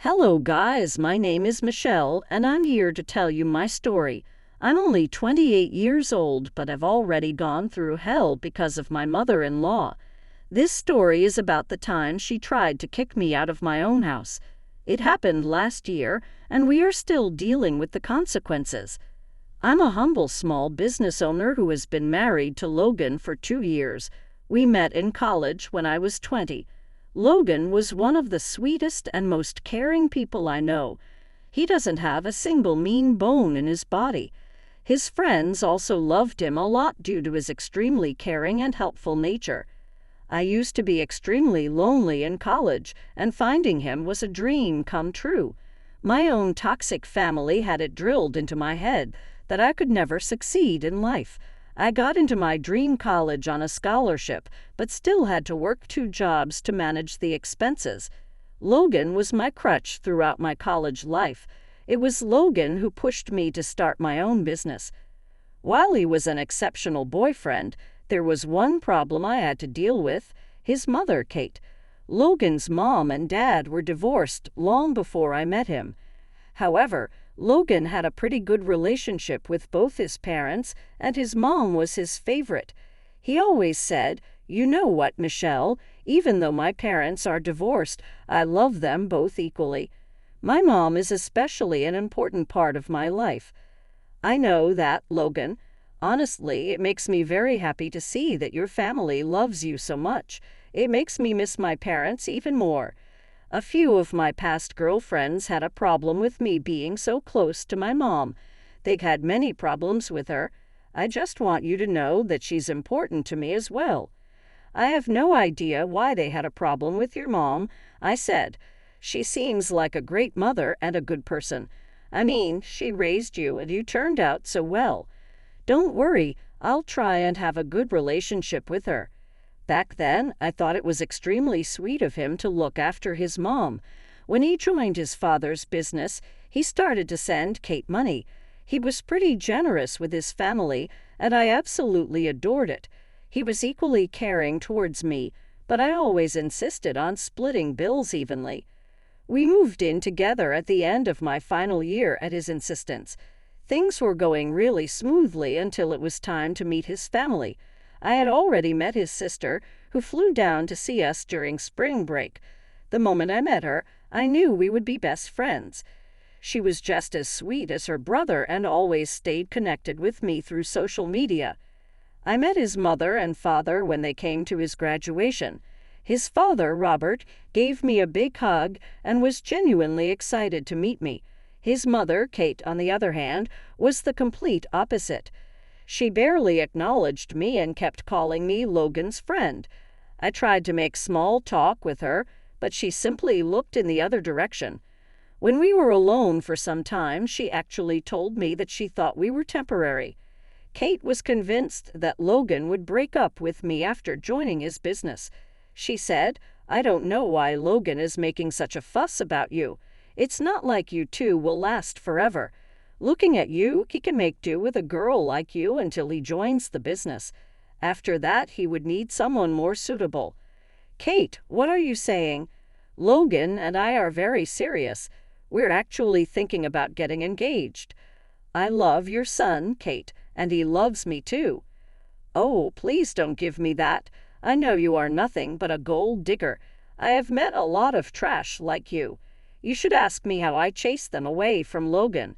Hello guys, my name is Michelle and I'm here to tell you my story. I'm only 28 years old, but I've already gone through hell because of my mother-in-law. This story is about the time she tried to kick me out of my own house. It happened last year and we are still dealing with the consequences. I'm a humble small business owner who has been married to Logan for 2 years. We met in college when I was 20. Logan was one of the sweetest and most caring people I know. He doesn't have a single mean bone in his body. His friends also loved him a lot due to his extremely caring and helpful nature. I used to be extremely lonely in college, and finding him was a dream come true. My own toxic family had it drilled into my head that I could never succeed in life. I got into my dream college on a scholarship, but still had to work 2 jobs to manage the expenses. Logan was my crutch throughout my college life. It was Logan who pushed me to start my own business. While he was an exceptional boyfriend, there was one problem I had to deal with: his mother, Kate. Logan's mom and dad were divorced long before I met him. However, Logan had a pretty good relationship with both his parents, and his mom was his favorite. He always said, "You know what, Michelle, even though my parents are divorced, I love them both equally. My mom is especially an important part of my life." I know that, Logan. Honestly, it makes me very happy to see that your family loves you so much. It makes me miss my parents even more. A few of my past girlfriends had a problem with me being so close to my mom. They've had many problems with her. I just want you to know that she's important to me as well. I have no idea why they had a problem with your mom, I said. She seems like a great mother and a good person. I mean, she raised you and you turned out so well. Don't worry, I'll try and have a good relationship with her. Back then, I thought it was extremely sweet of him to look after his mom. When he joined his father's business, he started to send Kate money. He was pretty generous with his family, and I absolutely adored it. He was equally caring towards me, but I always insisted on splitting bills evenly. We moved in together at the end of my final year at his insistence. Things were going really smoothly until it was time to meet his family. I had already met his sister, who flew down to see us during spring break. The moment I met her, I knew we would be best friends. She was just as sweet as her brother and always stayed connected with me through social media. I met his mother and father when they came to his graduation. His father, Robert, gave me a big hug and was genuinely excited to meet me. His mother, Kate, on the other hand, was the complete opposite. She barely acknowledged me and kept calling me Logan's friend. I tried to make small talk with her, but she simply looked in the other direction. When we were alone for some time, she actually told me that she thought we were temporary. Kate was convinced that Logan would break up with me after joining his business. She said, "I don't know why Logan is making such a fuss about you. It's not like you two will last forever. Looking at you, he can make do with a girl like you until he joins the business. After that, he would need someone more suitable." Kate, what are you saying? Logan and I are very serious. We're actually thinking about getting engaged. I love your son, Kate, and he loves me too. Oh, please don't give me that. I know you are nothing but a gold digger. I have met a lot of trash like you. You should ask me how I chased them away from Logan.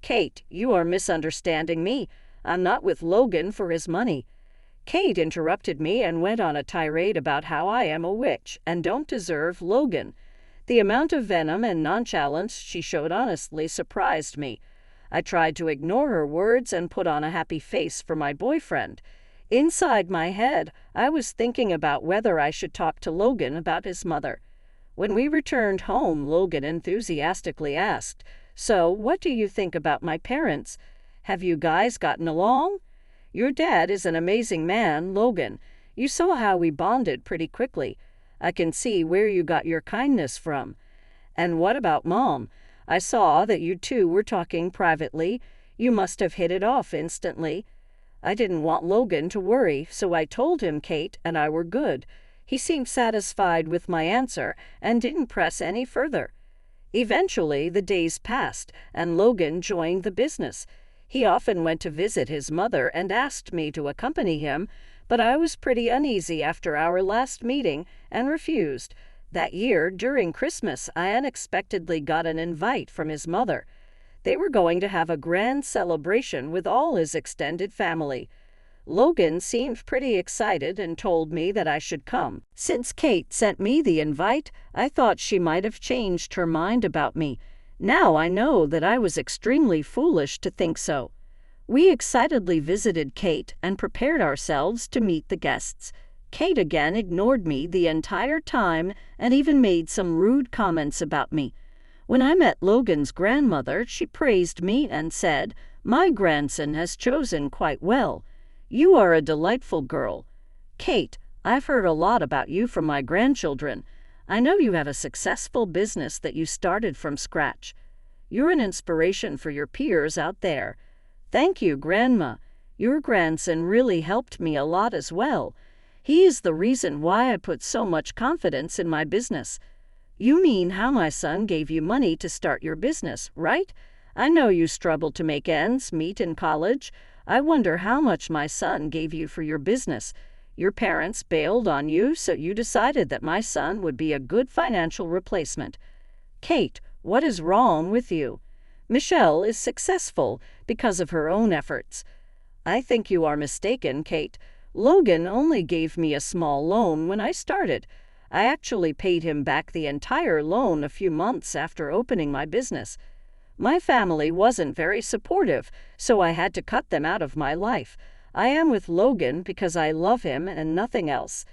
Kate, you are misunderstanding me. I'm not with Logan for his money. Kate interrupted me and went on a tirade about how I am a witch and don't deserve Logan. The amount of venom and nonchalance she showed honestly surprised me. I tried to ignore her words and put on a happy face for my boyfriend. Inside my head, I was thinking about whether I should talk to Logan about his mother. When we returned home, Logan enthusiastically asked, "So, what do you think about my parents? Have you guys gotten along?" "Your dad is an amazing man, Logan. You saw how we bonded pretty quickly. I can see where you got your kindness from." "And what about Mom? I saw that you two were talking privately. You must have hit it off instantly." I didn't want Logan to worry, so I told him Kate and I were good. He seemed satisfied with my answer and didn't press any further. Eventually, the days passed, and Logan joined the business. He often went to visit his mother and asked me to accompany him, but I was pretty uneasy after our last meeting and refused. That year, during Christmas, I unexpectedly got an invite from his mother. They were going to have a grand celebration with all his extended family. Logan seemed pretty excited and told me that I should come. Since Kate sent me the invite, I thought she might have changed her mind about me. Now I know that I was extremely foolish to think so. We excitedly visited Kate and prepared ourselves to meet the guests. Kate again ignored me the entire time and even made some rude comments about me. When I met Logan's grandmother, she praised me and said, "My grandson has chosen quite well. You are a delightful girl. Kate, I've heard a lot about you from my grandchildren. I know you have a successful business that you started from scratch. You're an inspiration for your peers out there." "Thank you, Grandma. Your grandson really helped me a lot as well. He is the reason why I put so much confidence in my business." "You mean how my son gave you money to start your business, right? I know you struggled to make ends meet in college. I wonder how much my son gave you for your business. Your parents bailed on you, so you decided that my son would be a good financial replacement." "Kate, what is wrong with you? Michelle is successful because of her own efforts." "I think you are mistaken, Kate. Logan only gave me a small loan when I started. I actually paid him back the entire loan a few months after opening my business. My family wasn't very supportive, so I had to cut them out of my life. I am with Logan because I love him and nothing else."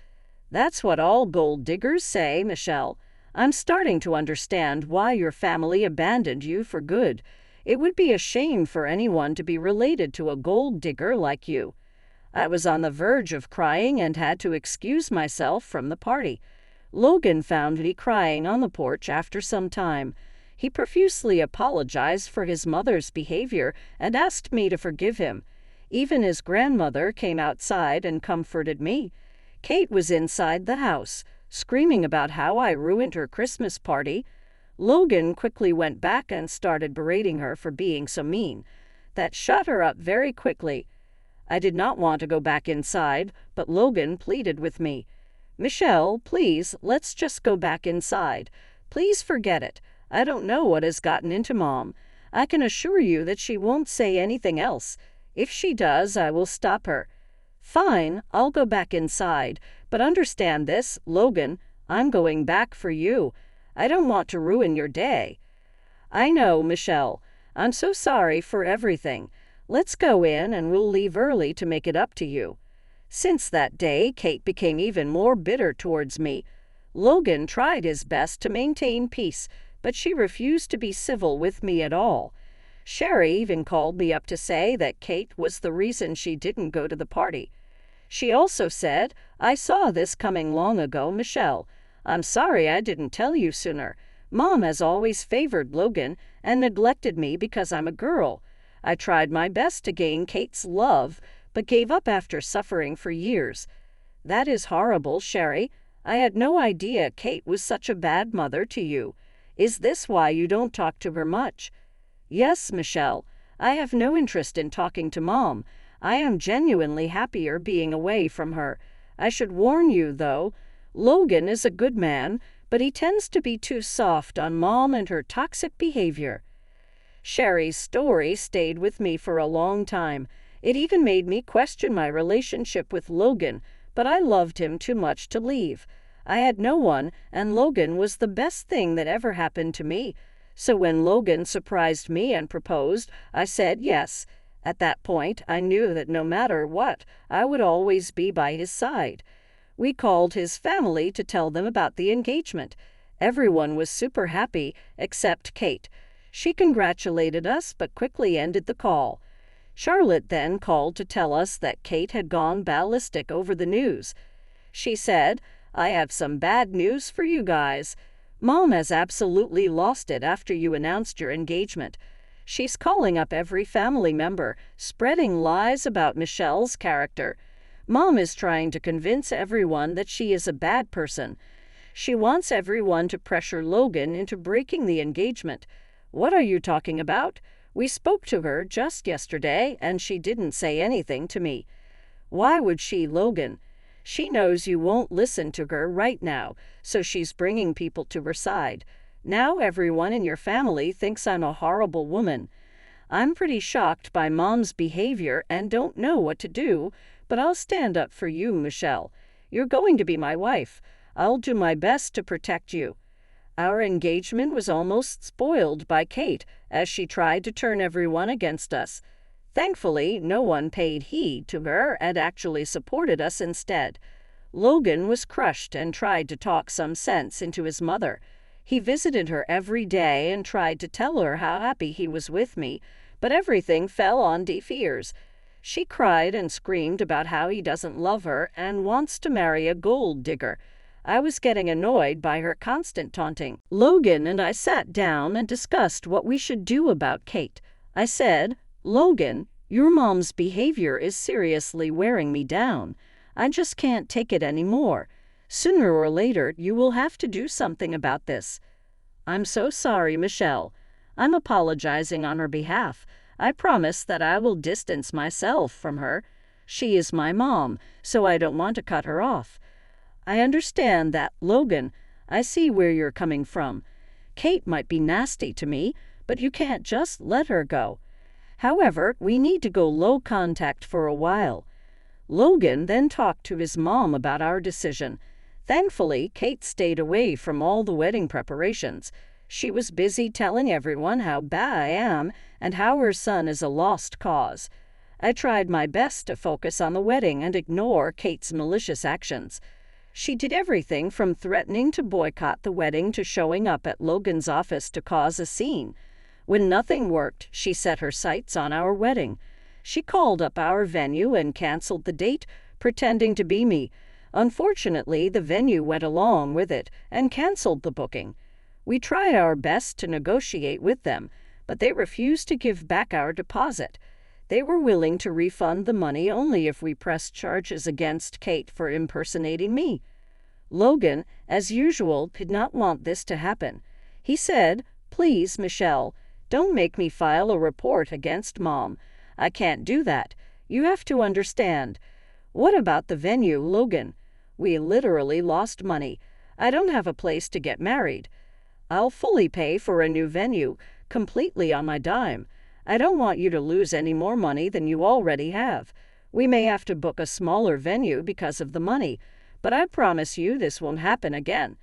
"That's what all gold diggers say, Michelle. I'm starting to understand why your family abandoned you for good. It would be a shame for anyone to be related to a gold digger like you." I was on the verge of crying and had to excuse myself from the party. Logan found me crying on the porch after some time. He profusely apologized for his mother's behavior and asked me to forgive him. Even his grandmother came outside and comforted me. Kate was inside the house, screaming about how I ruined her Christmas party. Logan quickly went back and started berating her for being so mean. That shut her up very quickly. I did not want to go back inside, but Logan pleaded with me. "Michelle, please, let's just go back inside. Please forget it. I don't know what has gotten into Mom. I can assure you that she won't say anything else. If she does, I will stop her." "Fine, I'll go back inside. But understand this, Logan, I'm going back for you. I don't want to ruin your day." "I know, Michelle. I'm so sorry for everything. Let's go in and we'll leave early to make it up to you." Since that day, Kate became even more bitter towards me. Logan tried his best to maintain peace, but she refused to be civil with me at all. Sherry even called me up to say that Kate was the reason she didn't go to the party. She also said, "I saw this coming long ago, Michelle. I'm sorry I didn't tell you sooner. Mom has always favored Logan and neglected me because I'm a girl. I tried my best to gain Kate's love, but gave up after suffering for years." "That is horrible, Sherry. I had no idea Kate was such a bad mother to you. Is this why you don't talk to her much?" "Yes, Michelle. I have no interest in talking to Mom. I am genuinely happier being away from her. I should warn you, though, Logan is a good man, but he tends to be too soft on Mom and her toxic behavior." Sherry's story stayed with me for a long time. It even made me question my relationship with Logan, but I loved him too much to leave. I had no one, and Logan was the best thing that ever happened to me. So when Logan surprised me and proposed, I said yes. At that point, I knew that no matter what, I would always be by his side. We called his family to tell them about the engagement. Everyone was super happy, except Kate. She congratulated us, but quickly ended the call. Charlotte then called to tell us that Kate had gone ballistic over the news. She said, "I have some bad news for you guys. Mom has absolutely lost it after you announced your engagement. She's calling up every family member, spreading lies about Michelle's character. Mom is trying to convince everyone that she is a bad person. She wants everyone to pressure Logan into breaking the engagement. What are you talking about? We spoke to her just yesterday, and she didn't say anything to me. Why would she, Logan? She knows you won't listen to her right now, so she's bringing people to her side. Now everyone in your family thinks I'm a horrible woman. I'm pretty shocked by Mom's behavior and don't know what to do, but I'll stand up for you, Michelle. You're going to be my wife. I'll do my best to protect you. Our engagement was almost spoiled by Kate as she tried to turn everyone against us. Thankfully, no one paid heed to her and actually supported us instead. Logan was crushed and tried to talk some sense into his mother. He visited her every day and tried to tell her how happy he was with me, but everything fell on deaf ears. She cried and screamed about how he doesn't love her and wants to marry a gold digger. I was getting annoyed by her constant taunting. Logan and I sat down and discussed what we should do about Kate. I said, "Logan, your mom's behavior is seriously wearing me down. I just can't take it anymore. Sooner or later, you will have to do something about this." "I'm so sorry, Michelle. I'm apologizing on her behalf. I promise that I will distance myself from her. She is my mom, so I don't want to cut her off." "I understand that, Logan. I see where you're coming from. Kate might be nasty to me, but you can't just let her go. However, we need to go low contact for a while." Logan then talked to his mom about our decision. Thankfully, Kate stayed away from all the wedding preparations. She was busy telling everyone how bad I am and how her son is a lost cause. I tried my best to focus on the wedding and ignore Kate's malicious actions. She did everything from threatening to boycott the wedding to showing up at Logan's office to cause a scene. When nothing worked, she set her sights on our wedding. She called up our venue and canceled the date, pretending to be me. Unfortunately, the venue went along with it and canceled the booking. We tried our best to negotiate with them, but they refused to give back our deposit. They were willing to refund the money only if we pressed charges against Kate for impersonating me. Logan, as usual, did not want this to happen. He said, "Please, Michelle, don't make me file a report against Mom. I can't do that. You have to understand." "What about the venue, Logan? We literally lost money. I don't have a place to get married. I'll fully pay for a new venue, completely on my dime. I don't want you to lose any more money than you already have. We may have to book a smaller venue because of the money, but I promise you this won't happen again."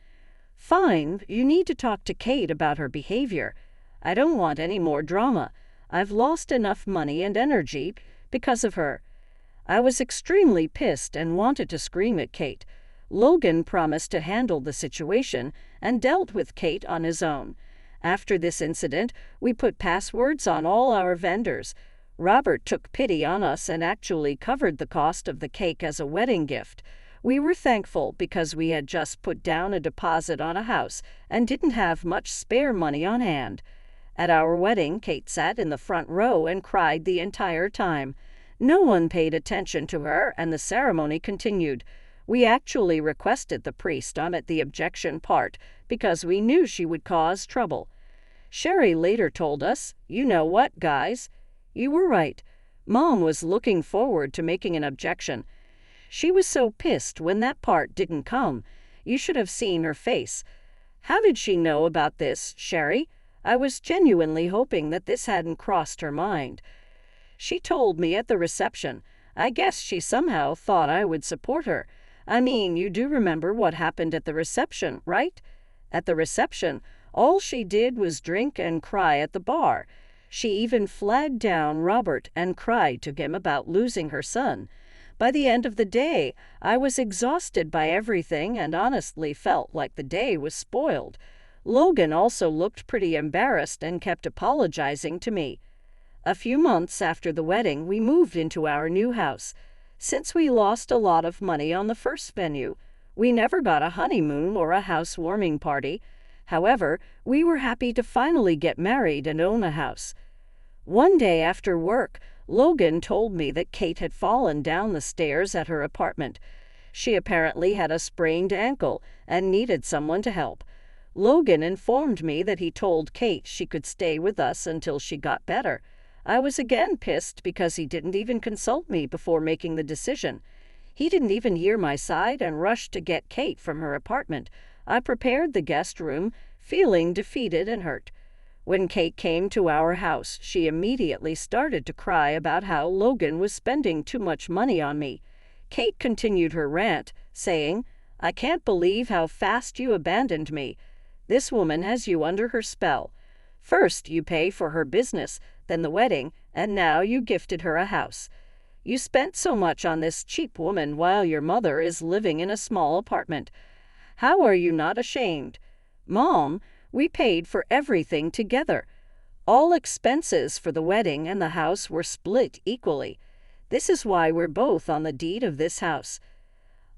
"Fine, you need to talk to Kate about her behavior. I don't want any more drama. I've lost enough money and energy because of her." I was extremely pissed and wanted to scream at Kate. Logan promised to handle the situation and dealt with Kate on his own. After this incident, we put passwords on all our vendors. Robert took pity on us and actually covered the cost of the cake as a wedding gift. We were thankful because we had just put down a deposit on a house and didn't have much spare money on hand. At our wedding, Kate sat in the front row and cried the entire time. No one paid attention to her, and the ceremony continued. We actually requested the priest omit the objection part because we knew she would cause trouble. Sherry later told us, "You know what, guys? You were right. Mom was looking forward to making an objection. She was so pissed when that part didn't come. You should have seen her face." "How did she know about this, Sherry? I was genuinely hoping that this hadn't crossed her mind." "She told me at the reception. I guess she somehow thought I would support her. I mean, you do remember what happened at the reception, right? At the reception, all she did was drink and cry at the bar. She even flagged down Robert and cried to him about losing her son. By the end of the day, I was exhausted by everything and honestly felt like the day was spoiled. Logan also looked pretty embarrassed and kept apologizing to me. A few months after the wedding, we moved into our new house. Since we lost a lot of money on the first venue, we never got a honeymoon or a housewarming party. However, we were happy to finally get married and own a house. One day after work, Logan told me that Kate had fallen down the stairs at her apartment. She apparently had a sprained ankle and needed someone to help. Logan informed me that he told Kate she could stay with us until she got better. I was again pissed because he didn't even consult me before making the decision. He didn't even hear my side and rushed to get Kate from her apartment. I prepared the guest room, feeling defeated and hurt. When Kate came to our house, she immediately started to cry about how Logan was spending too much money on me. Kate continued her rant, saying, "I can't believe how fast you abandoned me. This woman has you under her spell. First you pay for her business, then the wedding, and now you gifted her a house. You spent so much on this cheap woman while your mother is living in a small apartment. How are you not ashamed? Mom, we paid for everything together. All expenses for the wedding and the house were split equally. This is why we're both on the deed of this house.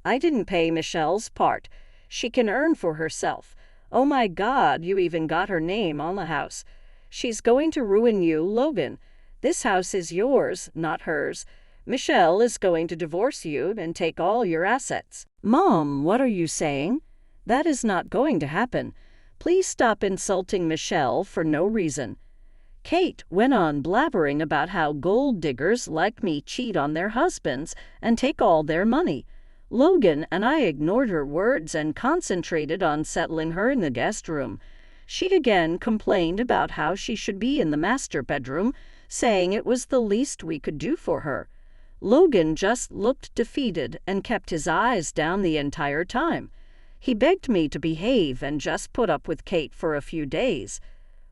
I didn't pay Michelle's part. She can earn for herself. Oh my God, you even got her name on the house. She's going to ruin you, Logan. This house is yours, not hers. Michelle is going to divorce you and take all your assets." "Mom, what are you saying? That is not going to happen. Please stop insulting Michelle for no reason." Kate went on blabbering about how gold diggers like me cheat on their husbands and take all their money. Logan and I ignored her words and concentrated on settling her in the guest room. She again complained about how she should be in the master bedroom, saying it was the least we could do for her. Logan just looked defeated and kept his eyes down the entire time. He begged me to behave and just put up with Kate for a few days.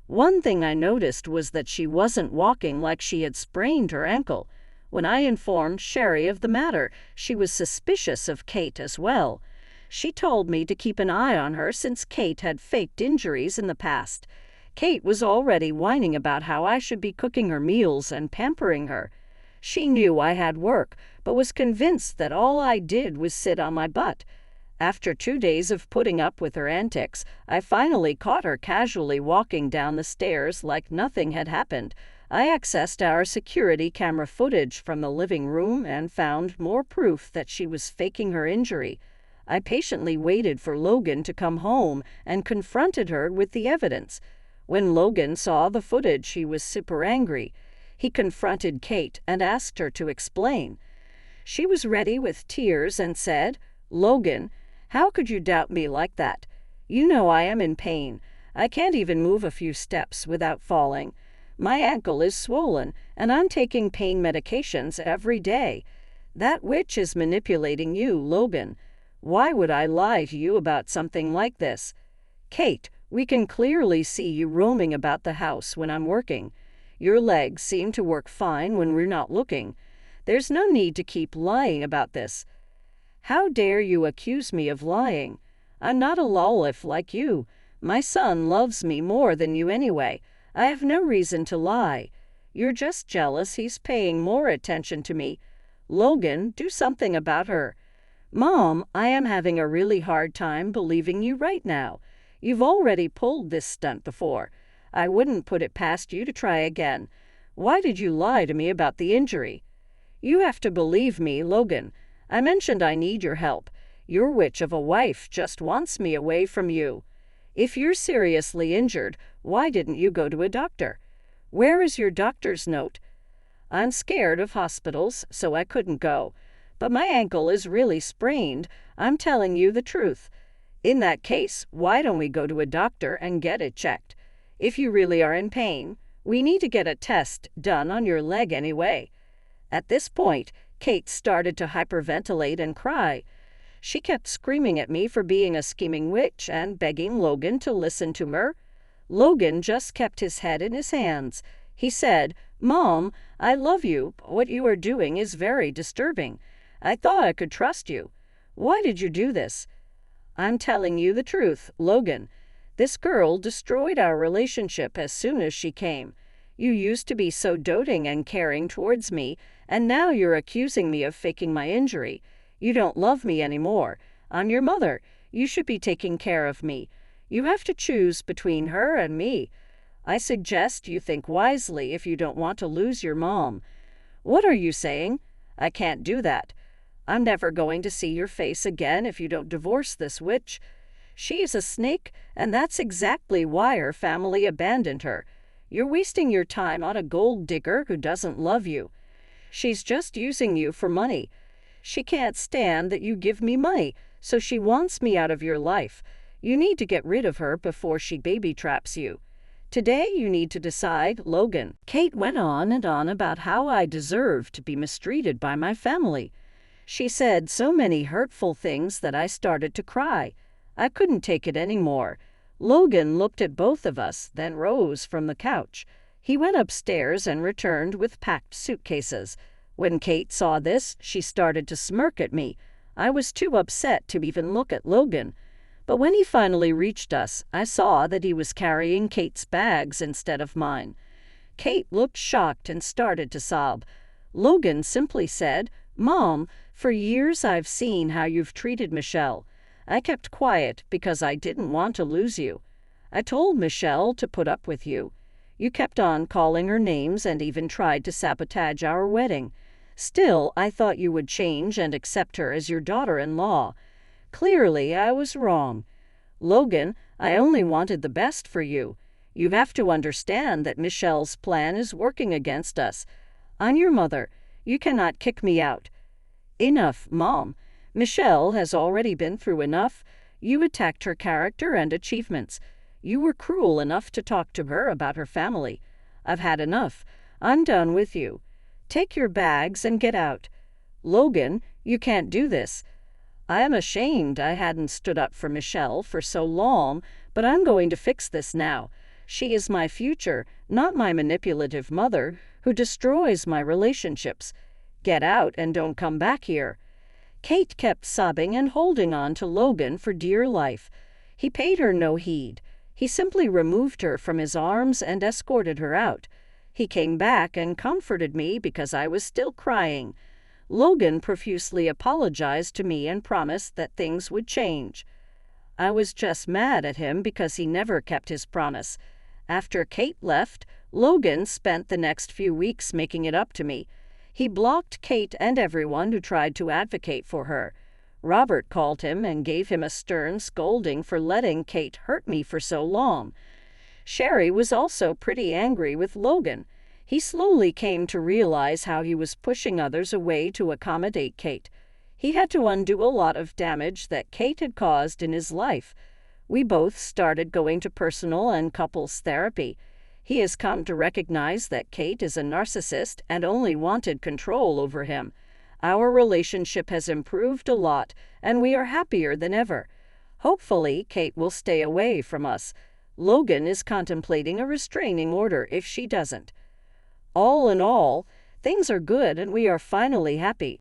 One thing I noticed was that she wasn't walking like she had sprained her ankle. When I informed Sherry of the matter, she was suspicious of Kate as well. She told me to keep an eye on her since Kate had faked injuries in the past. Kate was already whining about how I should be cooking her meals and pampering her. She knew I had work, but was convinced that all I did was sit on my butt. After 2 days of putting up with her antics, I finally caught her casually walking down the stairs like nothing had happened. I accessed our security camera footage from the living room and found more proof that she was faking her injury. I patiently waited for Logan to come home and confronted her with the evidence. When Logan saw the footage, he was super angry. He confronted Kate and asked her to explain. She was ready with tears and said, "Logan, how could you doubt me like that? You know I am in pain. I can't even move a few steps without falling. My ankle is swollen, and I'm taking pain medications every day. That witch is manipulating you, Logan. Why would I lie to you about something like this? Kate, we can clearly see you roaming about the house when I'm working. Your legs seem to work fine when we're not looking. There's no need to keep lying about this. How dare you accuse me of lying? I'm not a lawless like you. My son loves me more than you anyway. I have no reason to lie. You're just jealous he's paying more attention to me. Logan, do something about her." "Mom, I am having a really hard time believing you right now. You've already pulled this stunt before. I wouldn't put it past you to try again. Why did you lie to me about the injury?" "You have to believe me, Logan. I mentioned I need your help. Your witch of a wife just wants me away from you. If you're seriously injured, why didn't you go to a doctor? Where is your doctor's note?" "I'm scared of hospitals, so I couldn't go. But my ankle is really sprained. I'm telling you the truth. In that case, why don't we go to a doctor and get it checked? If you really are in pain, we need to get a test done on your leg anyway." At this point, Kate started to hyperventilate and cry. She kept screaming at me for being a scheming witch and begging Logan to listen to her. Logan just kept his head in his hands. He said, "Mom, I love you, but what you are doing is very disturbing. I thought I could trust you. Why did you do this?" "I'm telling you the truth, Logan. This girl destroyed our relationship as soon as she came. You used to be so doting and caring towards me, and now you're accusing me of faking my injury. You don't love me anymore. I'm your mother. You should be taking care of me. You have to choose between her and me. I suggest you think wisely if you don't want to lose your mom." "What are you saying? I can't do that. I'm never going to see your face again if you don't divorce this witch. She's a snake, and that's exactly why her family abandoned her. You're wasting your time on a gold digger who doesn't love you. She's just using you for money. She can't stand that you give me money, so she wants me out of your life. You need to get rid of her before she baby traps you. Today you need to decide, Logan." Kate went on and on about how I deserved to be mistreated by my family. She said so many hurtful things that I started to cry. I couldn't take it anymore. Logan looked at both of us, then rose from the couch. He went upstairs and returned with packed suitcases. When Kate saw this, she started to smirk at me. I was too upset to even look at Logan. But when he finally reached us, I saw that he was carrying Kate's bags instead of mine. Kate looked shocked and started to sob. Logan simply said, "Mom, for years I've seen how you've treated Michelle. I kept quiet because I didn't want to lose you. I told Michelle to put up with you. You kept on calling her names and even tried to sabotage our wedding. Still, I thought you would change and accept her as your daughter-in-law. Clearly, I was wrong. Logan, I only wanted the best for you. You have to understand that Michelle's plan is working against us. I'm your mother. You cannot kick me out." "Enough, Mom. Michelle has already been through enough. You attacked her character and achievements. You were cruel enough to talk to her about her family. I've had enough. I'm done with you. Take your bags and get out." "Logan, you can't do this." "I am ashamed I hadn't stood up for Michelle for so long, but I'm going to fix this now. She is my future, not my manipulative mother who destroys my relationships. Get out and don't come back here." Kate kept sobbing and holding on to Logan for dear life. He paid her no heed. He simply removed her from his arms and escorted her out. He came back and comforted me because I was still crying. Logan profusely apologized to me and promised that things would change. I was just mad at him because he never kept his promise. After Kate left, Logan spent the next few weeks making it up to me. He blocked Kate and everyone who tried to advocate for her. Robert called him and gave him a stern scolding for letting Kate hurt me for so long. Sherry was also pretty angry with Logan. He slowly came to realize how he was pushing others away to accommodate Kate. He had to undo a lot of damage that Kate had caused in his life. We both started going to personal and couples therapy. He has come to recognize that Kate is a narcissist and only wanted control over him. Our relationship has improved a lot, and we are happier than ever. Hopefully, Kate will stay away from us. Logan is contemplating a restraining order if she doesn't. All in all, things are good and we are finally happy.